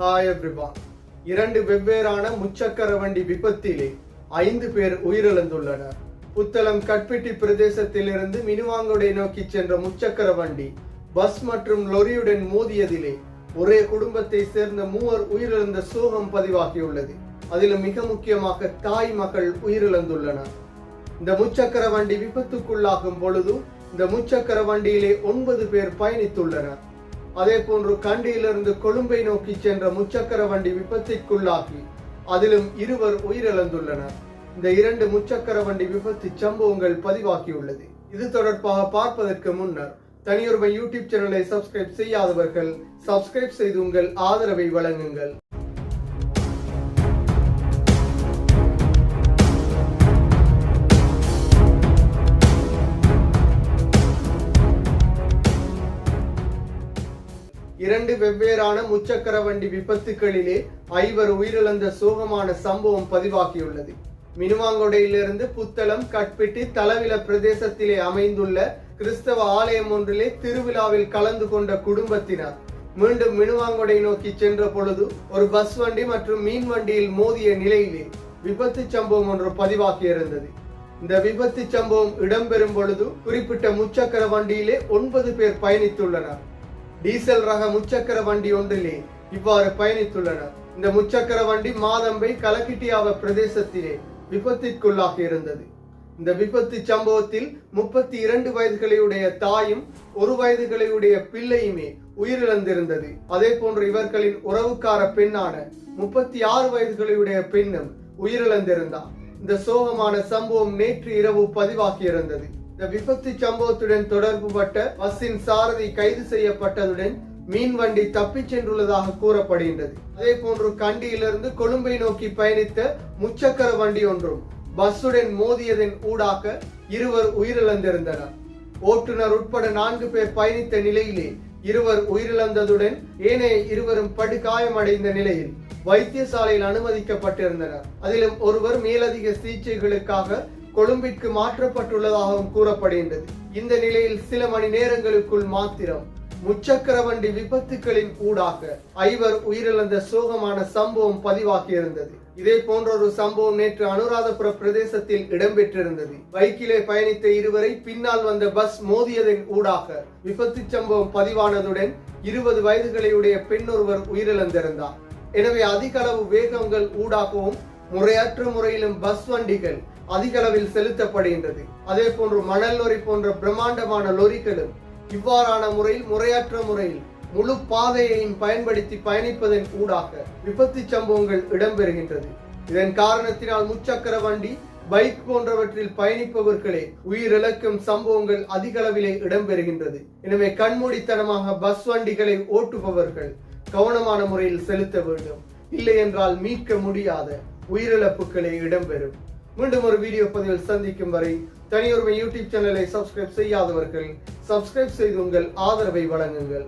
Hi everyone. இரண்டு வெவ்வேறான முச்சக்கர வண்டி விபத்திலே 5 பேர் உயிரிழந்துள்ளனர். புத்தளம் கட்பிட்டி பிரதேசத்திலிருந்து மினுவாங்கொடை நோக்கி சென்ற முச்சக்கர வண்டி பஸ் மற்றும் லொரியுடன் மோதியதிலே ஒரே குடும்பத்தை சேர்ந்த 3 உயிரிழந்த சோகம் பதிவாகியுள்ளது. அதிலும் மிக முக்கியமாக தாய் மகள் உயிரிழந்துள்ளனர். இந்த முச்சக்கர வண்டி விபத்துக்குள்ளாகும் பொழுது இந்த முச்சக்கர வண்டியிலே 9 பேர் பயணித்துள்ளனர். அதே போன்று கண்டியிலிருந்து கொழும்பை நோக்கி சென்ற முச்சக்கர வண்டி விபத்திற்குள்ளாகி அதிலும் 2 உயிரிழந்துள்ளனர். இந்த 2 முச்சக்கர வண்டி விபத்து சம்பவங்கள் பதிவாகியுள்ளது. இது தொடர்பாக பார்ப்பதற்கு முன்னர் தனியொருமை யூடியூப் சேனலை சப்ஸ்கிரைப் செய்யாதவர்கள் சப்ஸ்கிரைப் செய்து உங்கள் ஆதரவை வழங்குங்கள். இரண்டு வெவ்வேறான முச்சக்கர வண்டி விபத்துகளிலே 5 உயிரிழந்த சோகமான சம்பவம் பதிவாகியுள்ளது. மினுவாங்கொடையிலிருந்து புத்தளம் கட்பிட்டி தலவில பிரதேசத்திலே அமைந்துள்ள கிறிஸ்தவ ஆலயம் ஒன்றிலே திருவிழாவில் கலந்து கொண்ட குடும்பத்தினர் மீண்டும் மினுவாங்கொடை நோக்கி சென்ற பொழுது ஒரு பஸ் வண்டி மற்றும் மீன் வண்டியில் மோதிய நிலையிலே விபத்து சம்பவம் ஒன்று பதிவாகியிருந்தது. இந்த விபத்து சம்பவம் இடம்பெறும் பொழுது குறிப்பிட்ட முச்சக்கர வண்டியிலே 9 பேர் பயணித்துள்ளனர். டீசல் ரக முச்சக்கர வண்டி ஒன்றிலே இவ்வாறு பயணித்துள்ளனர். இந்த முச்சக்கர வண்டி மாதம்பை கலக்கிட்டியாவ பிரதேசத்திலே விபத்திற்குள்ளாகி இருந்தது. இந்த விபத்து சம்பவத்தில் 32 வயதுகளையுடைய தாயும் 1 வயதுகளையுடைய பிள்ளையுமே உயிரிழந்திருந்தது. அதே போன்று இவர்களின் உறவுக்கார பெண்ணான 36 வயதுகளையுடைய பெண்ணும் உயிரிழந்திருந்தார். இந்த சோகமான சம்பவம் நேற்று இரவு பதிவாகி இருந்தது. இந்த விபத்து சம்பவத்துடன் தொடர்புபட்ட பஸ்ஸின் சாரதி கைது செய்யப்பட்டதுடன் மீன் வண்டி தப்பிச் சென்றுள்ளதாக கூறப்படுகின்றது. அதே போன்று கண்டியிலிருந்து கொழும்பை நோக்கி பயணித்த முச்சக்கர வண்டி ஒன்றும் பஸ்ஸுடன் மோதியதன் ஊடாக 2 உயிரிழந்திருந்தனர். ஓட்டுநர் உட்பட 4 பேர் பயணித்த நிலையிலே 2 உயிரிழந்ததுடன் ஏனைய 2 படுகாயமடைந்த நிலையில் வைத்தியசாலையில் அனுமதிக்கப்பட்டிருந்தனர். அதிலும் ஒருவர் மேலதிக சிகிச்சைகளுக்காக கொழும்பிற்கு மாற்றப்பட்டுள்ளதாகவும் கூறப்படுகின்றது. இந்த நிலையில் சில மணி நேரங்களுக்குள் மாத்திரம் முச்சக்கர வண்டி விபத்துகளின் ஊடாக 5 உயிரிழந்த சோகமான சம்பவம் பதிவாகியிருந்தது. இதே போன்ற ஒரு சம்பவம் நேற்று அனுராதபுர பிரதேசத்தில் இடம்பெற்றிருந்தது. பைக்கிலே பயணித்த 2 பின்னால் வந்த பஸ் மோதியதன் ஊடாக விபத்து சம்பவம் பதிவானதுடன் 20 வயதுகளையுடைய பெண் ஒருவர் உயிரிழந்திருந்தார். எனவே அதிக அளவு வேகங்கள் ஊடாகவும் முறையற்ற முறையிலும் பஸ் வண்டிகள் அதிக அளவில் செலுத்தப்படுகின்றது. அதே போன்று மணல் லொரி போன்ற பிரம்மாண்டமான லொரிகளும் இவ்வாறான முறையில் முறையற்ற முறையில் முழு பாதையையும் பயன்படுத்தி பயணிப்பதன் ஊடாக விபத்து சம்பவங்கள் இடம்பெறுகின்றது. இதன் காரணத்தினால் முச்சக்கர வண்டி பைக் போன்றவற்றில் பயணிப்பவர்களே உயிரிழக்கும் சம்பவங்கள் அதிக அளவிலே இடம்பெறுகின்றது. எனவே கண்மூடித்தனமாக பஸ் வண்டிகளை ஓட்டுபவர்கள் கவனமான முறையில் செலுத்த வேண்டும். இல்லை என்றால் மீட்க முடியாத உயிரிழப்புகளே இடம்பெறும். மீண்டும் ஒரு வீடியோ பதிவில் சந்திக்கும் வரை தனியொருமை யூடியூப் சேனலை சப்ஸ்கிரைப் செய்யாதவர்கள் சப்ஸ்கிரைப் செய்து உங்கள் ஆதரவை வழங்குங்கள்.